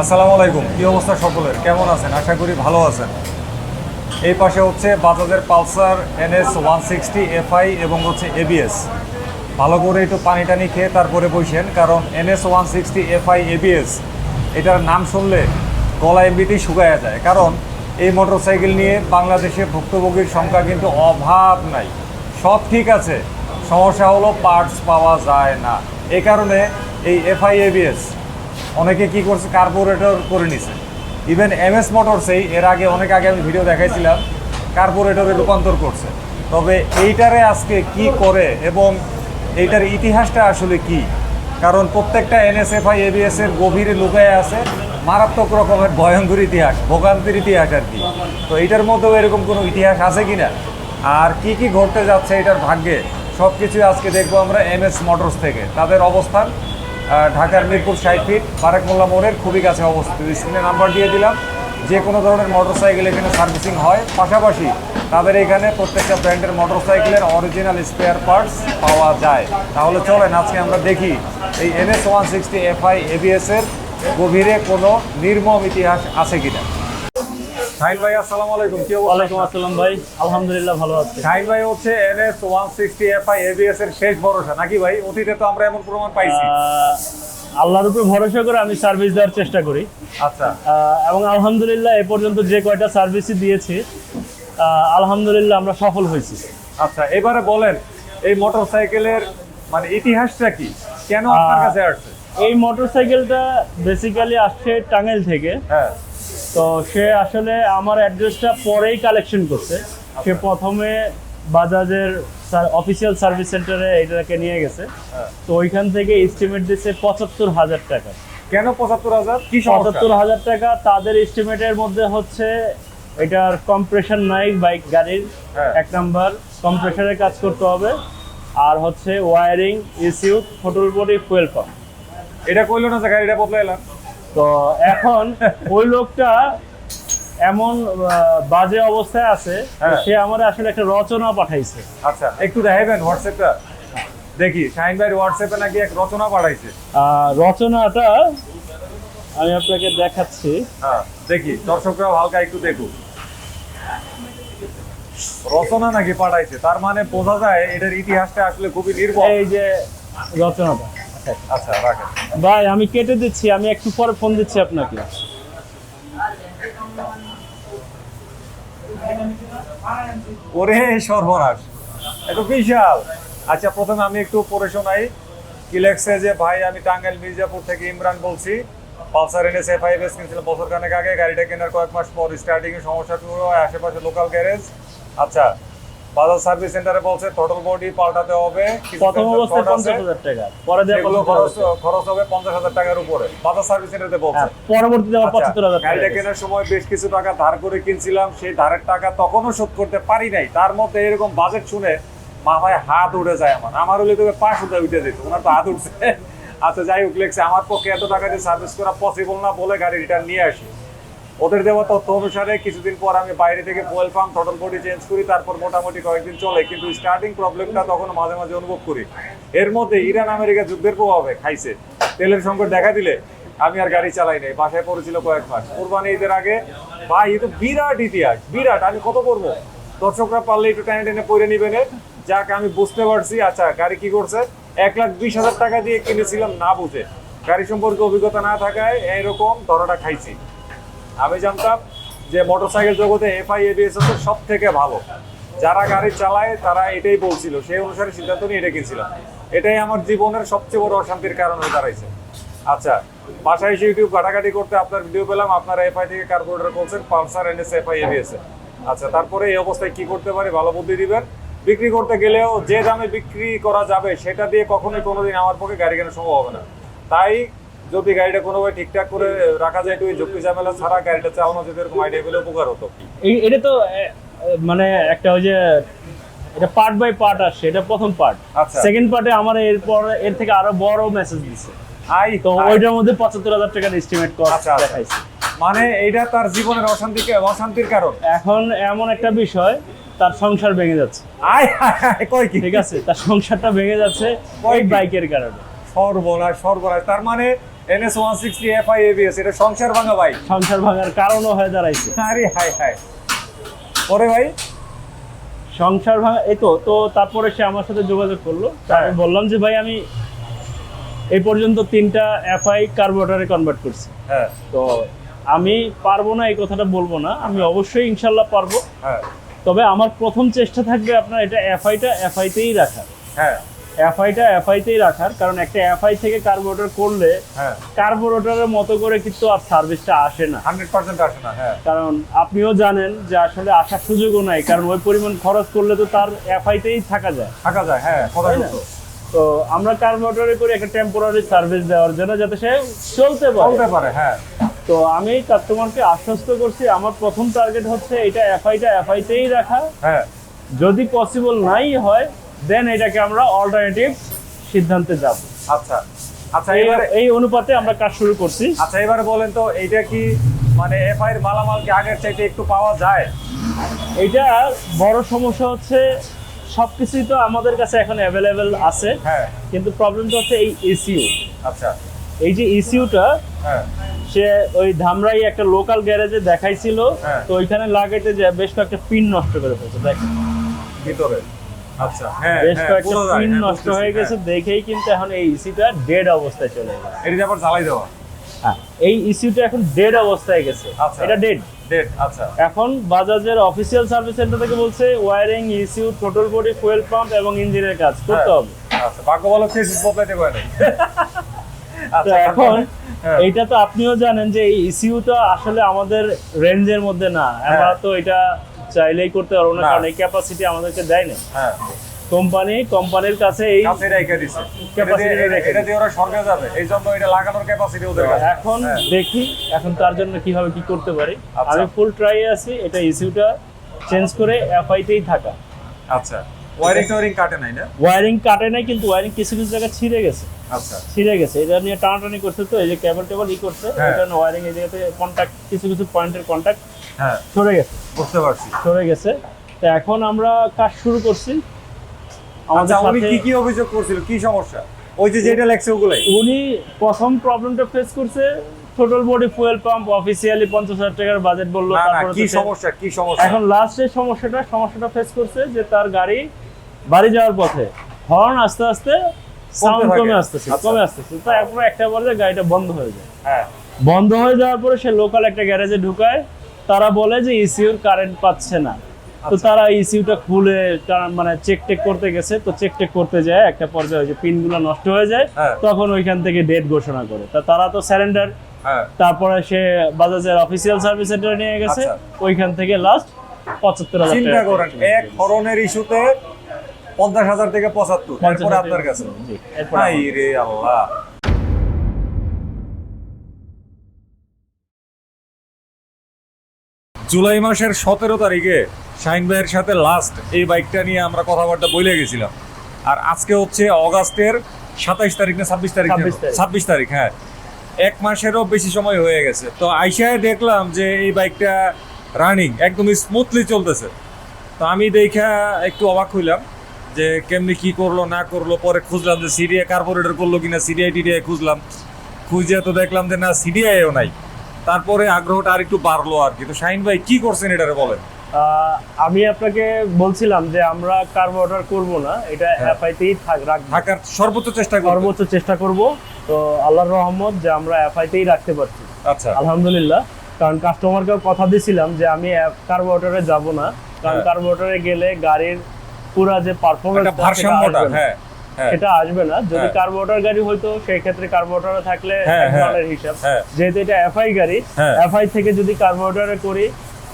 আসসালামু আলাইকুম। কি অবস্থা সকলের, কেমন আছেন? আশা করি ভালো আছেন। এই পাশে হচ্ছে বাজাজের পালসার NS 160 FI এবং হচ্ছে ABS। ভালো করে একটু পানি টানি খেয়ে তারপরে বসেন, কারণ NS 160 FI ABS এটার নাম শুনলে গলা এমনিতেই শুকায়া যায়। কারণ এই মোটরসাইকেল নিয়ে বাংলাদেশে ভুক্তভোগীর সংখ্যা কিন্তু অভাব নাই। সব ঠিক আছে, সমস্যা হলো পার্টস পাওয়া যায় না। এই কারণে এই FI ABS অনেকে কি করছে, কার্বোরেটর করে নিছে। ইভেন MS মোটরসেই এর আগে অনেক আগে আমি ভিডিও দেখাইছিলাম, কার্বোরেটরে রূপান্তর করছে। তবে এইটারে আজকে কি করে এবং এইটার ইতিহাসটা আসলে কি, কারণ প্রত্যেকটা NS FI ABS এর গভীরে লুকায় আছে মারাত্মক রকমের ভয়ঙ্কর ইতিহাস, ভোগান্তির ইতিহাস আর কি। তো এইটার মধ্যেও এরকম কোনো ইতিহাস আছে কিনা, আর কি কি ঘটতে যাচ্ছে এটার ভাগ্যে, সব কিছু আজকে দেখবো আমরা MS মোটরস থেকে। তাদের অবস্থান ঢাকার মিরপুর 60 ফিট বারেক মোল্লা মোড়ের খুবই কাছে অবস্থিত। স্ক্রিনে নাম্বার দিয়ে দিলাম। যে কোনো ধরনের মোটরসাইকেল এখানে সার্ভিসিং হয়, পাশাপাশি তাদের এখানে প্রত্যেকটা ব্র্যান্ডের মোটরসাইকেলের অরিজিনাল স্পেয়ার পার্টস পাওয়া যায়। তাহলে চলেন আজকে আমরা দেখি এই NS 160 FI ABS এর গভীরে কোনো নির্মম ইতিহাস আছে কিনা। শাহিন ভাই আসসালামু আলাইকুম। কি অবস্থা? ওয়ালাইকুম আসসালাম ভাই, আলহামদুলিল্লাহ ভালো আছি। শাহিন ভাই হচ্ছে NS 160 FI ABS এর শেষ ভরসা নাকি ভাই? অতীতে তো আমরা এমন প্রমাণ পাইছি। আল্লাহর উপর ভরসা করে আমি সার্ভিস দেওয়ার চেষ্টা করি। আচ্ছা, এবং আলহামদুলিল্লাহ এ পর্যন্ত যে কয়টা সার্ভিসই দিয়েছি আলহামদুলিল্লাহ আমরা সফল হয়েছি। আচ্ছা, এবারে বলেন এই মোটরসাইকেলের মানে ইতিহাসটা কি, কেন আপনার কাছে আসছে? এই মোটরসাইকেলটা বেসিক্যালি আসছে টাঙ্গাইল থেকে। হ্যাঁ, তো সে আসলে আমার অ্যাড্রেসটা পরেই কালেকশন করছে। সে প্রথমে বাজাজের অফিসিয়াল সার্ভিস সেন্টারে এটাকে নিয়ে গেছে। তো ওইখান থেকে এস্টিমেট দিচ্ছে ৭৫,০০০ টাকা। কেন ৭৫,০০০? কি সমস্যা? ৭৫,০০০ টাকা তাদের এস্টিমেটের মধ্যে হচ্ছে এটার কম্প্রেশন নাই বাইক গাড়ির। হ্যাঁ। এক নাম্বার কম্প্রেশনের কাজ করতে হবে, আর হচ্ছে wiring, ECU, throttle body, fuel pump. এটা কইলো না যে গাড়িটা বদলাইলাম। তো এখন ওই লোকটা এমন বাজে অবস্থায় আছে, হ্যাঁ। সে আমার আসলে একটা রচনা পাঠাইছে। আচ্ছা, একটু দেখাইবেন হোয়াটসঅ্যাপটা দেখি। শাহিন ভাই হোয়াটসঅ্যাপে নাকি এক রচনা পাঠাইছে। রচনাটা আমি আপনাকে দেখাচ্ছি। হ্যাঁ, দেখি দর্শকরাও হালকা একটু দেখুক। রচনা নাকি পাঠাইছে, তার মানে বোঝা যায় এটার ইতিহাসটা আসলে খুবই নির্ভর। এই যে রচনাটা। আচ্ছা, রাখেন। ভাই আমি কেটে দিচ্ছি, আমি একটু পরে ফোন দিচ্ছি আপনাকে। ওরে সর্বনাশ, এত বিশাল। আচ্ছা, প্রথমে আমি একটু পড়ে শোনাই কি লেখছে। যে ভাই, আমি টাঙ্গাইল মির্জাপুর থেকে ইমরান বলছি। পালসার NS FI ABS কিনছিলাম বছর খানেক আগে। গাড়িটা কেনার কয়েক মাস পর স্টার্টিং এর সমস্যা শুরু হয়, আশেপাশে লোকাল গ্যারেজ। আচ্ছা, বাজাজ সার্ভিস সেন্টারে বলছে থ্রোটল বডি পাল্টাতে হবে, প্রথম অবস্থায় 50,০০০ টাকা, পরে দেওয়া এগুলো খরচ হবে 50,০০০ টাকার উপরে। বাজাজ সার্ভিস সেন্টারে বলছে। পরবর্তীতে আবার আচ্ছা, ৭৫,০০০ গাড়িটা টাকা। কেনার সময় বেশ কিছু টাকা ধার করে কিনছিলাম, সেই ধারের টাকা তখনও শোধ করতে পারি নাই। তার মধ্যে এরকম বাজেট শুনে মাথায় হাত উঠে যায় আমার হলে তোকে পা সুদ্ধা উঠে যেত, ওনার তো হাত উঠছে। আচ্ছা, যাই হোক, লেখছে আমার পক্ষে এত টাকা দিয়ে সার্ভিস করা পসিবল না বলে গাড়ি রিটার্ন নিয়ে আসি। ওদের দেওয়া তথ্য অনুসারে কিছুদিন পর আমি বাইরে থেকে fuel pump, throttle body change করি, তারপর মোটামুটি কয়েকদিন চলে, কিন্তু স্টার্টিং প্রবলেমটা তখন মাঝে মাঝে অনুভব করি। এর মধ্যে ইরান আমেরিকা যুদ্ধের প্রভাবে খাইছে, তেলের সংকট দেখা দিলে আমি আর গাড়ি চালাই নাই, বাসায় পড়েছিল কয়েক মাস। কোরবানি ঈদের আগে। ভাই, এ তো বিরাট ইতিহাস, বিরাট। আমি কত করবো, দর্শকরা পারলে একটু টেনে টেনে পড়ে নিবেন। যাক, আমি বুঝতে পারছি। আচ্ছা, গাড়ি কি করছে, 1,20,000 টাকা দিয়ে কিনেছিলাম না বুঝে, গাড়ি সম্পর্কে অভিজ্ঞতা না থাকায় এইরকম ধরাটা খাইছি। আমি জানতাম যে মোটরসাইকেল জগতে FI ABS হচ্ছে সব থেকে ভালো। যারা গাড়ি চালায় তারা এটাই বলছিল, সেই অনুসারে সিদ্ধান্ত নিয়ে এটা কিনছিলাম। এটাই আমার জীবনের সবচেয়ে বড় অশান্তির কারণ হয়ে দাঁড়াইছে। আচ্ছা, বাসায় এসে ইউটিউব ঘাটাঘাটি করতে আপনার ভিডিও পেলাম, আপনারা FI থেকে কার্বোরেটর করছেন পালসার NS FI ABS। আচ্ছা, তারপরে এই অবস্থায় কি করতে পারি, ভালো বুদ্ধি দিবেন। বিক্রি করতে গেলেও যে দামে বিক্রি করা যাবে সেটা দিয়ে কখনোই কোনোদিন আমার পক্ষে গাড়ি কেনা সম্ভব হবে না। তাই যদি গাড়িটা কোনোভাবে ঠিকঠাক করে রাখা যায়, একটু ঝুঁকি ঝামেলা ছাড়া গাড়িটা চালানো যদি এরকম আইডিয়া পেলে উপকার হতো। এটা তো মানে একটা ওই যে এটা পার্ট বাই পার্ট আসছে, এটা প্রথম পার্ট। আচ্ছা। সেকেন্ড পার্টে আমার এরপর এর থেকে আরো বড় মেসেজ দিচ্ছে। তো ওইটার মধ্যে ৭৫,০০০ টাকার এস্টিমেট কস্ট দেখাইছে। মানে এইটা তার জীবনের অশান্তির কারণ। এখন এমন একটা বিষয়, তার সংসার ভেঙে যাচ্ছে। কই কি? ঠিক আছে, তার সংসারটা ভেঙে যাচ্ছে ওই বাইকের কারণে। সর্বনাশ, সর্বনাশ। তার মানে NS 160 FI ABS, এটা সংসার ভাঙা ভাই। সংসার ভাঙার কারণও হয়ে দাঁড়াইছে। আরে হাই হাই। পরে ভাই সংসার ভাঙা এই তো তারপরে সে আমার সাথে যোগাযোগ করলো, আমি বললাম যে ভাই আমি এই পর্যন্ত 3টা FI কার্বোরেটরে কনভার্ট করছি। হ্যাঁ তো আমি পারবো না এই কথাটা বলবো না, আমি অবশ্যই ইনশাল্লাহ পারবো। হ্যাঁ তবে আমার প্রথম চেষ্টা থাকবে আপনার এটা FI-টা রাখার। হ্যাঁ FI-তেই রাখার, কারণ একটা FI থেকে কার্বোরেটর করলে হ্যাঁ কার্বোরেটরের মতো করে কিন্তু আর সার্ভিসটা আসে না। 100% আসে না। হ্যাঁ কারণ আপনিও জানেন যে আসলে আসার সুযোগও নাই, কারণ ওই পরিমাণ খরচ করলে তো তার FI-তেই থাকা যায়। থাকা যায়, হ্যাঁ কথা তাই না? সত্য। তো আমরা কার্বোরেটরে করি একটা টেম্পোরারি সার্ভিস দেওয়ার জন্য, যাতে সে চলতে চলতে পারে। পারে, হ্যাঁ। তো আমি কাস্টমারকে আশ্বস্ত করছি আমার প্রথম টার্গেট হচ্ছে এটা FI-তেই রাখা। হ্যাঁ যদি পসিবল নাই হয় দেন এটাকে আমরা অল্টারনেটিভ সিদ্ধান্তে যাব। আচ্ছা আচ্ছা, এবারে এই অনুপাতে আমরা কাজ শুরু করছি। আচ্ছা এবারে বলেন তো, এইটা কি মানে FI এর মালামাল কি আগের চাইতে একটু পাওয়া যায়? এটা বড় সমস্যা হচ্ছে সবকিছুই তো আমাদের কাছে এখন অ্যাভেলেবেল আছে, হ্যাঁ কিন্তু প্রবলেমটা হচ্ছে এই ECU। আচ্ছা এই যে ECU-টা হ্যাঁ সে ওই ধামরাই একটা লোকাল গ্যারেজে দেখাইছিল, হ্যাঁ। তো ওইখানে লাগাইতে যে বেশ কয়েকটা পিন নষ্ট করে ফেলছে, দেখেন ভিতরে। আচ্ছা হ্যাঁ বেশ হ্যাঁ, কয়েকটা বোঝা যায়, পিন হ্যাঁ, নষ্ট হয়ে বুঝতেছি, গেছে, দেখেই কিন্তু এখন এই ECU-টা ডেড অবস্থায় চলে গেছে। হ্যাঁ। এটা আবার জ্বালাই দেওয়া। হ্যাঁ, এই ECU-টা এখন ডেড অবস্থায় গেছে। আচ্ছা। এটা ডেড। ডেট, আচ্ছা এখন বাজাজের অফিসিয়াল সার্ভিস সেন্টার থেকে বলছে wiring, ECU, throttle body, fuel pump এবং ইঞ্জিনের কাজ করতে হবে। আচ্ছা, ভাগ্য ভালো ফেসিস বদলাইতে পারে নাই। তো আচ্ছা এখন হ্যাঁ। এইটা তো আপনিও জানেন যে এই ECU-টা আসলে আমাদের রেঞ্জের মধ্যে না, আমরা তো এটা চাইলেই করতে পারবো না, না। কারণ এই ক্যাপাসিটি আমাদেরকে দেয় না। হ্যাঁ কোম্পানির কাছে এই কাছে রেখে দিছে। Capacity রেখে এটা দিয়ে ওরা স্বর্গে যাবে, এই জন্য এটা লাগানোর ক্যাপাসিটি ওদের কাছে। এখন হ্যাঁ। দেখি এখন তার জন্য কিভাবে কি করতে পারি। আচ্ছা। আমি ফুল ট্রাই আছি এটা ECU-টা চেঞ্জ করে FI-তেই থাকা। আচ্ছা, ওয়্যারিং টোয়ারিং কাটে নাই না? ওয়্যারিং কাটে নাই, কিন্তু ওয়্যারিং কিছু কিছু জায়গায় ছিঁড়ে গেছে। আচ্ছা এটা নিয়ে টানাটানি করছে, তো এই যে কেবল করছে, হ্যাঁ। এটা ওয়্যারিং এই জায়গাতে কন্টাক্ট, কিছু পয়েন্টের কন্টাক্ট হ্যাঁ সরে গেছে। বুঝতে পারছি। তো এখন আমরা কাজ শুরু করছি। আচ্ছা, আমাদের উনি সাথে কি কি অভিযোগ করছিল, কি সমস্যা? ওই যে যেটা লেখছে ওগুলাই? উনি প্রথম প্রবলেমটা ফেস করছে total body fuel pump, officially 50,000 টাকার বাজেট বললো। না না, তারপরে কি তো সে- সমস্যা, কি সমস্যা? এখন লাস্টে সমস্যাটা ফেস করছে যে তার গাড়ি বাড়ি যাওয়ার পথে হর্ন আস্তে আস্তে সাউন্ড থাকে। কমে আসতেছে। তো একবার একটা পর্যায়ে গাড়িটা বন্ধ হয়ে যায়। হ্যাঁ বন্ধ হয়ে যাওয়ার পরে সে লোকাল একটা গ্যারেজে ঢুকায়, তারা বলে যে ECU-র কারেন্ট পাচ্ছে না। তো তারা ECU-টা খুলে মানে চেক করতে গেছে, তো চেক করতে যায় একটা পর্যায়ে যে পিনগুলো নষ্ট হয়ে যায়, হ্যাঁ। তখন ওইখান থেকে ডেট ঘোষণা করে। তা তারা তো স্যারেন্ডার। হ্যাঁ তারপরে সে বাজাজের অফিসিয়াল সার্ভিস সেন্টারে নিয়ে গেছে, আচ্ছা। ওইখান থেকে লাস্ট 75,000 চিন্তা টাকা করেন, এক ধরনের ইস্যুতে 50,000 থেকে 75, এরপরে আপনার কাছে। জি, এরপর হাই রে আল্লাহ। জুলাই মাসের 17 তারিখে শাহিন ভাইয়ের সাথে লাস্ট এই বাইকটা নিয়ে আমরা কথাবার্তা বলে গেছিলাম, আর আজকে হচ্ছে অগাস্টের 27 তারিখ না 26 তারিখ? 26 তারিখ। 26 তারিখ, হ্যাঁ। এক মাসেরও বেশি সময় হয়ে গেছে। তো আইসায় দেখলাম যে এই বাইকটা রানিং একদম স্মুথলি চলতেছে। তো আমি দেখা একটু অবাক হইলাম যে কেমনি কি করলো না করলো। পরে খুঁজলাম যে সিডিআই কার্বোরেটর করলো কিনা, সিডিআই খুঁজলাম, খুঁজে তো দেখলাম যে না, সিডিআইও নাই। তারপরে আগ্রহটা আর একটু বাড়লো আর কি। তো শাহিন ভাই কি করছেন এটারে বলেন। আমি আপনাকে বলছিলাম যে আমরা কার্বোরেটর করব না, এটা হ্যাঁ। FI-তেই রাখবো, থাকার সর্বোচ্চ চেষ্টা করব। সর্বোচ্চ চেষ্টা করব। তো আল্লাহর রহমত যে আমরা FI-তেই রাখতে পারছি, আচ্ছা আলহামদুলিল্লাহ। কারণ কাস্টমারকেও কথা দিছিলাম যে আমি কার্বোরেটরে যাব না, কারণ হ্যাঁ। কার্বোরেটরে গেলে গাড়ির পুরা যে একটা পারফরম্যান্স ভারসাম্যটা, হ্যাঁ হ্যাঁ সেটা আসবে না। যদি হ্যাঁ। কার্বোরেটর গাড়ি হইতো সেই ক্ষেত্রে কার্বোরেটরে থাকলে হ্যাঁ, এক হ্যাঁ। ধরনের হিসাব। হ্যাঁ। যেহেতু এটা FI গাড়ি, হ্যাঁ। FI থেকে যদি কার্বোরেটরে করি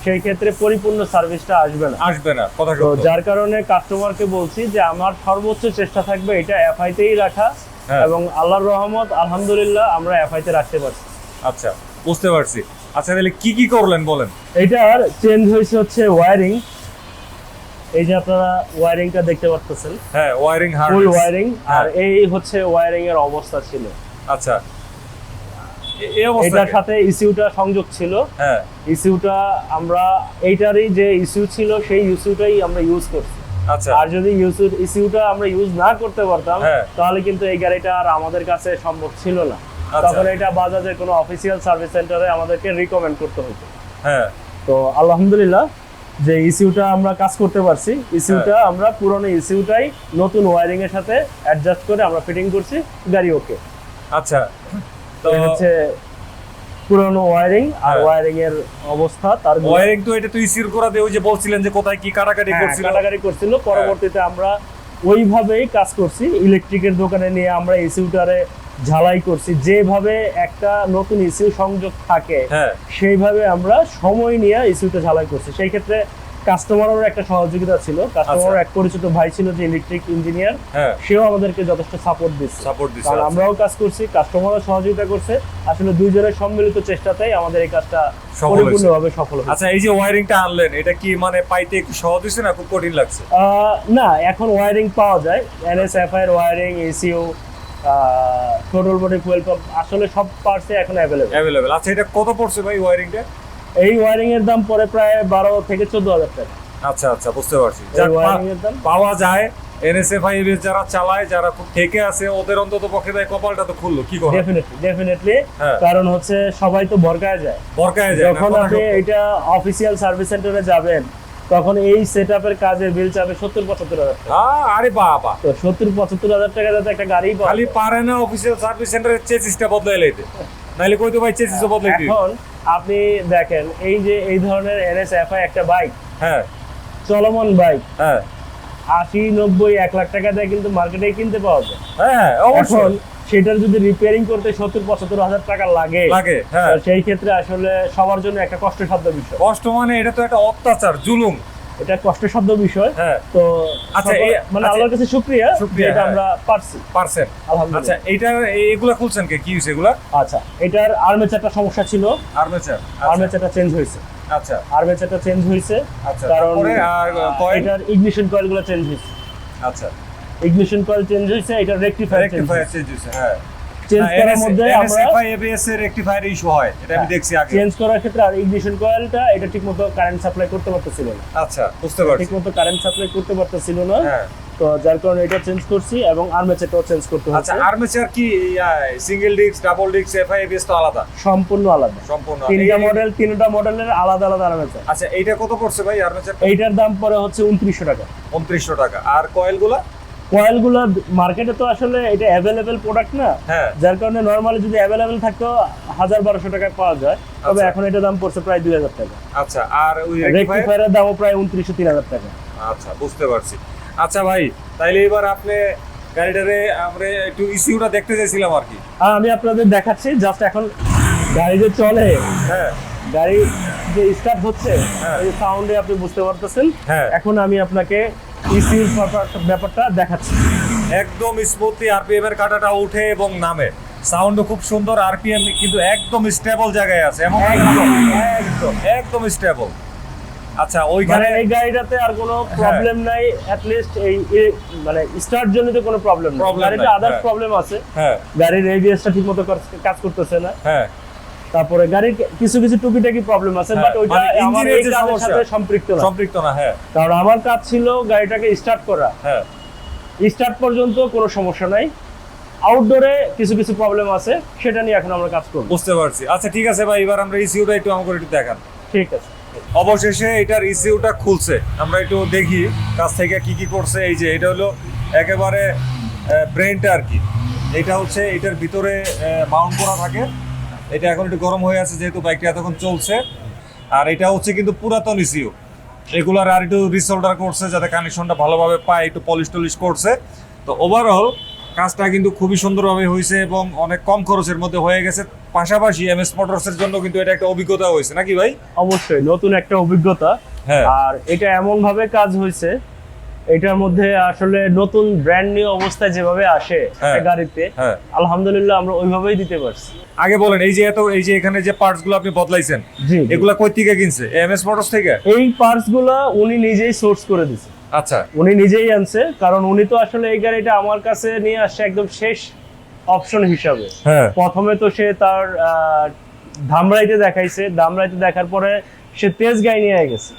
সেই ক্ষেত্রে পরিপূর্ণ সার্ভিসটা আসবে না। আসবে না, কথা তো সত্য। যার কারণে কাস্টমারকে বলছি যে আমার সর্বোচ্চ চেষ্টা থাকবে এটা FI-তেই রাখা, হ্যাঁ। এবং আল্লাহর রহমত আলহামদুলিল্লাহ আমরা FI-তে রাখতে পারছি। আচ্ছা, বুঝতে পারছি। আচ্ছা, তাহলে কি কি করলেন বলেন। এইটার চেঞ্জ হয়েছে হচ্ছে ওয়্যারিং। এই যে আপনারা ওয়্যারিংটা দেখতে পাচ্ছেন, হ্যাঁ, ওয়্যারিং ফুল হার্নেস। ওয়্যারিং। হ্যাঁ। আর এই হচ্ছে ওয়্যারিং এর অবস্থা ছিল। আচ্ছা, এই অবস্থা। এটার সাথে ECU-টা সংযোগ ছিল। হ্যাঁ ECU-টা আমরা এইটারই যে ECU ছিল সেই ECU-টাই আমরা ইউজ করছি। আচ্ছা আর যদি ECU-টা আমরা ইউজ না করতে পারতাম হ্যাঁ। তাহলে কিন্তু এই গাড়িটা আর আমাদের কাছে সম্ভব ছিল না। তখন এটা বাজাজের কোনো অফিসিয়াল সার্ভিস সেন্টারে আমাদেরকে রিকমেন্ড করতে হতো। হ্যাঁ, তো আলহামদুলিল্লাহ যে ইসিউটা আমরা কাজ করতে পারছি, ইসিউটা আমরা পুরনো ইসিউটাই নতুন ওয়্যারিং এর সাথে অ্যাডজাস্ট করে আমরা ফিটিং করছি, গাড়ি ওকে। আচ্ছা, তো হচ্ছে পুরনো ওয়্যারিং আর ওয়্যারিং এর অবস্থা, তার ওয়্যারিং তো এটা তো ইসির করা দিয়ে ওই যে বলছিলেন যে কোথায় কি কাটাকাটি করছিল, কাটাকাটি করছিল, পরবর্তীতে আমরা ওইভাবেই কাজ করছি। ইলেকট্রিকের দোকানে নিয়ে আমরা ইসিউটারে ঝালাই করছি, যেভাবে একটা নতুন ইসিউ সংযোগ থাকে সেইভাবে আমরা সময় নিয়ে ইসিউতে ঝালাই করছি। সেই ক্ষেত্রে কাস্টমারেরও একটা সহযোগিতা ছিল, কাস্টমারের এক পরিচিত ভাই ছিল যে ইলেকট্রিক ইঞ্জিনিয়ার, সেও আমাদেরকে যথেষ্ট সাপোর্ট দিচ্ছে, কারণ আমরাও কাজ করছি, কাস্টমারও সহযোগিতা করছে। আসলে দুইজনের সম্মিলিত চেষ্টাতেই আমাদের এই কাজটা পরিপূর্ণভাবে সফল হয়েছে। আচ্ছা, এই যে ওয়্যারিংটা আনলেন, এটা কি মানে পাইতে একটু সহজ হয়েছে না খুব কঠিন লাগছে? না, এখন ওয়্যারিং পাওয়া যায়, এনএসএফআই এর wiring, ECU, total body fuel pump, আসলে সব পার্টসে এখন অ্যাভেলেবেল। আচ্ছা, এটা কত পড়ছে ভাই ওয়্যারিংটা? এই ওয়্যারিং এর দাম পড়ে প্রায় 12 থেকে 14,000 টাকা। আচ্ছা, বুঝতে পারছি। পাওয়া যায়, এনএসএফআই এবিএস যারা চালায়, যারা খুব ঠেকে আছে, ওদের অন্তত পক্ষে তাই কপালটা তো খুললো, কি করে? ডেফিনেটলি, কারণ হচ্ছে সবাই তো ভরকায় যায়। যখন আপনি এটা অফিসিয়াল সার্ভিস সেন্টারে যাবেন, তখন এই সেটআপের কাজের বিল চাবে 70-75,000 টাকা। আরে বাবা, তো 70-75,000 টাকা যাতে একটা গাড়ি খালি পারে না অফিসিয়াল সার্ভিস সেন্টারের চেসিসটা বদলাই লাইতে, নাইলে কই তো ভাই চেসিসও বদলাই দিই। এখন আপনি দেখেন, এই যে এই ধরনের এনএসএফআই একটা বাইক, চলমান বাইক, 80-90-1 লাখ টাকা দিয়ে কিন্তু মার্কেটে কিনতে পাওয়া যায়। এখন সেটার যদি রিপেয়ারিং করতে 70-75,000 টাকা লাগে, সেই ক্ষেত্রে আসলে সবার জন্য একটা কষ্টসাধ্য বিষয়। কষ্ট মানে এটা তো একটা অত্যাচার, জুলুম, এটা কষ্টসাধ্য বিষয়। তো আচ্ছা, মানে আল্লাহর কাছে শুকরিয়া যেটা আমরা পারছেন আলহামদুলিল্লাহ। আচ্ছা, এইটা এগুলা খুলছেন কি হইছে এগুলা? আচ্ছা, এটার আর্মেচারটা সমস্যা ছিল, আর্মেচারটা চেঞ্জ হয়েছে। আচ্ছা, আর্মেচারটা চেঞ্জ হয়েছে, কারণ এটার ইগনিশন কয়েলগুলো চেঞ্জ হয়েছে। আচ্ছা, ইগনিশন কয়েল চেঞ্জ হয়েছে, এটা রেকটিফায়ার চেঞ্জ হয়েছে। চেঞ্জ করার মধ্যে আমরা এবিএস এর রেকটিফায়ার ইস্যু হয়, এটা আমি দেখছি আগে। চেঞ্জ করার ক্ষেত্রে আর ইগনিশন কয়েলটা এটা ঠিকমতো কারেন্ট সাপ্লাই করতে পারতেছিল না। আচ্ছা, বুঝতে পারছি, ঠিকমতো কারেন্ট সাপ্লাই করতে পারতেছিল না, তো যার কারণে এটা চেঞ্জ করছি, এবং আর্মেচারটাও চেঞ্জ করতে হচ্ছে। আচ্ছা, আর্মেচার কি single disc, double disc, FI ABS তো আলাদা? সম্পূর্ণ আলাদা, তিনটা মডেলের আলাদা আর্মেচার। আচ্ছা, এইটা কত পড়ছে ভাই আর্মেচার? এইটার দাম পড়ে হচ্ছে 2900 টাকা। 2900 টাকা। আর কয়েলগুলো মার্কেটে তো আসলে এটা অ্যাভেলেবেল প্রোডাক্ট না, যার কারণে নরমালি যদি অ্যাভেলেবেল থাকতো 1000-1200 টাকায় পাওয়া যায়, তবে এখন এটা দাম পড়ছে প্রায় 2000 টাকা। আচ্ছা, আর ওই রেকটিফায়ারের দামও প্রায় 2900-3000 টাকা। আচ্ছা, বুঝতে পারছি। আচ্ছা ভাই, তাইলে এবার আপনি গাড়িটারে আমরা একটু ইসিউটা দেখতে চাইছিলাম আর কি। আমি আপনাদের দেখাচ্ছি, জাস্ট এখন গাড়ি যে চলে, গাড়ি যে স্টার্ট হচ্ছে, এই সাউন্ডে আপনি বুঝতে পারতেছেন। এখন আমি আপনাকে ইসিউর ব্যাপারটা দেখাচ্ছি। একদম স্মুথলি আরপিএম এর কাটাটা উঠে এবং নামে, সাউন্ডও খুব সুন্দর, আরপিএম কিন্তু একদম স্টেবল জায়গায় আছে, একদম স্টেবল। আচ্ছা, ওইখানে এই গাড়িটাতে আর কোনো প্রবলেম নাই, অ্যাট লিস্ট এই মানে স্টার্ট জনিত কোনো প্রবলেম নাই। গাড়িতে আদার্স প্রবলেম আছে, গাড়ির এবিএসটা ঠিকমতো কাজ করতেছে না, তারপরে গাড়ির কিছু টুকিটাকি প্রবলেম আছে, বাট ওইটা আমার এই কাজের সাথে সম্পৃক্ত না। কারণ আমার কাজ ছিল গাড়িটাকে স্টার্ট করা, স্টার্ট পর্যন্ত কোনো সমস্যা নাই। আউটডোরে কিছু প্রবলেম আছে, সেটা নিয়ে এখন আমরা কাজ করব। বুঝতে পারছি। আচ্ছা, ঠিক আছে ভাই, এবার আমরা ইসিউটা একটু আমাকে একটু দেখান। ঠিক আছে। অবশেষে এটার ইসিউটা খুলছে, আমরা একটু দেখি কাছ থেকে কি করছে। এই যে এটা হলো একেবারে ব্রেনটা আর কি, এটা হচ্ছে এটার ভিতরে মাউন্ট করা থাকে। এটা এখন একটু গরম হয়ে আছে যেহেতু বাইকটা এতক্ষণ চলছে। আর এটা হচ্ছে কিন্তু পুরাতন ইসিউ, এগুলার আর একটু রিসোল্ডার করছে যাতে কানেকশনটা ভালোভাবে পায়, একটু পলিশ টলিশ করছে। তো ওভারঅল কাজটা কিন্তু খুবই সুন্দরভাবে হয়েছে এবং অনেক কম খরচের মধ্যে হয়ে গেছে। পাশাপাশি এমএস মোটরসের জন্য কিন্তু এটা একটা অভিজ্ঞতা হয়েছে নাকি ভাই? অবশ্যই নতুন একটা অভিজ্ঞতা। আর এটা এমন ভাবে কাজ হয়েছে, এটার মধ্যে আসলে নতুন ব্র্যান্ড নিউ অবস্থায় যেভাবে আসে গাড়িতে, আলহামদুলিল্লাহ আমরা ওইভাবেই দিতে পারছি। আগে বলেন, এই যে এখানে যে পার্টস গুলো আপনি বদলাইছেন, এগুলা কই থেকে কিনছে? এমএস মোটরস থেকে? এই পার্টস গুলা উনি নিজেই সোর্স করে দিয়েছে। আচ্ছা, উনি নিজেই আনছে, কারণ উনি তো আসলে এই গাড়িটা আমার কাছে নিয়ে আসছে একদম শেষ অপশন হিসাবে। প্রথমে তো সে তার ধামরাইতে দেখাইছে, ধামরাইতে দেখার পরে সে তেজগাঁয় নিয়ে গেছে,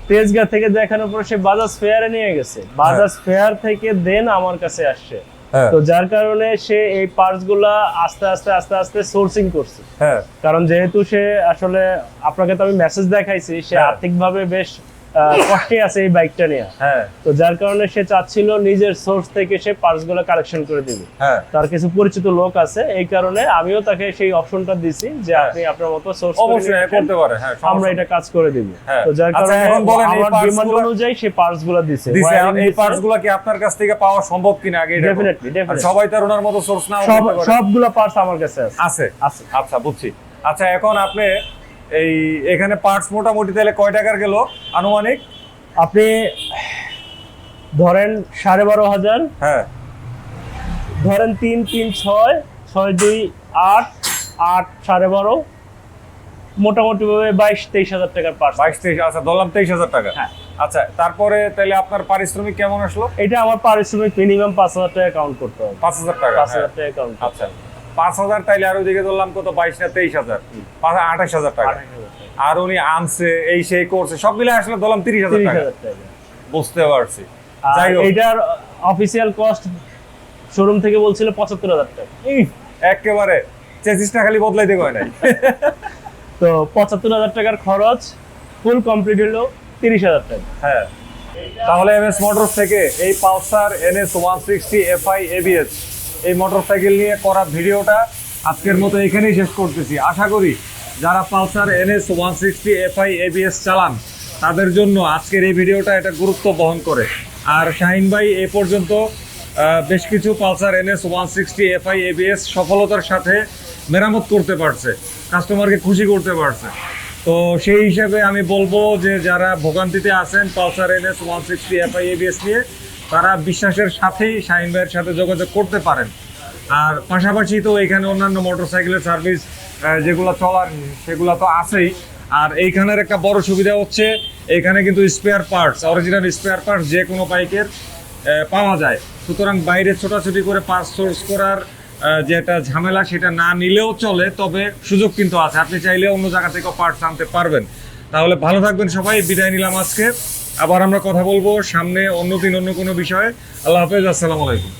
তেজগাঁ থেকে দেখানোর পরে সে বাজাজ ফেয়ারে নিয়ে গেছে, বাজাজ ফেয়ার থেকে দেন আমার কাছে আসছে। হ্যাঁ। তো যার কারণে সে এই পার্টস গুলা আস্তে আস্তে আস্তে আস্তে সোর্সিং করছে। হ্যাঁ কারণ যেহেতু সে আসলে, আপনাকে তো আমি মেসেজ দেখাইছি, সে হ্যাঁ। আর্থিকভাবে বেশ কষ্টে আছে এই বাইকটা নিয়ে। হ্যাঁ তো যার কারণে সে চাচ্ছিল নিজের সোর্স থেকে সে পার্টস গুলো কালেকশন করে দিবে। হ্যাঁ তার কিছু পরিচিত লোক আছে, এই কারণে আমিও তাকে সেই অপশনটা দিছি যে হ্যাঁ। আপনি আপনার মতো সোর্স অবশ্যই করতে পারে, হ্যাঁ আমরা এটা কাজ করে দিব। হ্যাঁ। তো যার আচ্ছা, কারণে এখন বলেন এই আমার parts ডিমান্ড গুলা- অনুযায়ী সে পার্টস গুলো দিছে। দিছে। Wiring এই দিছে। পার্টস গুলা কি আপনার কাছ থেকে পাওয়া সম্ভব কিনা আগে এটা বলুন। Definitely, definitely. আর সবাই তো আর ওনার মতো সোর্স নাও সব করতে পারে। সবগুলো পার্টস আমার কাছে আছে। আছে আছে। আচ্ছা বুঝছি। আচ্ছা এখন আপনি এই এখানে পার্টস মোটামুটি তাহলে কয় টাকার গেল আনুমানিক? আপনি ধরেন 12,500, হ্যাঁ ধরেন 3, 3, 6, 6, 2, 8, 8, 12.5, মোটামুটি ভাবে 22-23 হাজার টাকার পার্টস। 22-23, আচ্ছা ধরলাম 23,000 টাকা। হ্যাঁ। আচ্ছা তারপরে তাহলে আপনার পারিশ্রমিক কেমন আসলো? এটা আমার পারিশ্রমিক মিনিমাম 5,000 টাকা কাউন্ট করতে হবে। 5,000 টাকা। 5,000 টাকা কাউন্ট। আচ্ছা 5,000 তাইলে আর ওইদিকে ধরলাম কত, 22 না 23,000, 28,000 টাকা। আর উনি আনছে এই সেই করছে সব মিলে আসলে ধরলাম 30,000 টাকা। 30,000 টাকা। বুঝতে পারছি। আর যাই হোক, এটার অফিসিয়াল কস্ট শোরুম থেকে বলছিল 75,000 টাকা। একেবারে চেসিসটা খালি বদলাইতে কয় নাই। তো 75,000 টাকার খরচ, ফুল কমপ্লিট হলো 30,000 টাকা। হ্যাঁ তাহলে এমএস মোটরস থেকে এই পালসার NS 160 FI ABS এই মোটরসাইকেল নিয়ে করা ভিডিওটা আজকের মতো এখানেই শেষ করতেছি। আশা করি যারা পালসার NS 160 FI ABS চালান তাদের জন্য আজকের এই ভিডিওটা এটা গুরুত্ব বহন করে। আর শাহিন ভাই এ পর্যন্ত বেশ কিছু পালসার NS 160 FI ABS সফলতার সাথে মেরামত করতে পারছে, কাস্টমারকে খুশি করতে পারছে। তো সেই হিসাবে আমি বলবো যে যারা ভোগান্তিতে আছেন পালসার NS 160 FI ABS নিয়ে, তারা বিশ্বাসের সাথেই শাহিন ভাইয়ের সাথে যোগাযোগ করতে পারেন। আর পাশাপাশি তো এখানে অন্যান্য মোটরসাইকেলের সার্ভিস যেগুলো চলার সেগুলো তো আছেই। আর এইখানের একটা বড় সুবিধা হচ্ছে এখানে কিন্তু spare parts, original spare parts যে কোনো বাইকের পাওয়া যায়। সুতরাং বাইরে ছোটাছুটি করে পার্টস সোর্স করার যেটা ঝামেলা সেটা না নিলেও চলে, তবে সুযোগ কিন্তু আছে, আপনি চাইলে অন্য জায়গা থেকেও পার্টস আনতে পারবেন। তাহলে ভালো থাকবেন সবাই, বিদায় নিলাম আজকে। আবার আমরা কথা বলবো সামনে অন্য দিন অন্য কোনো বিষয়ে। আল্লাহ হাফেজ, আসসালামু আলাইকুম।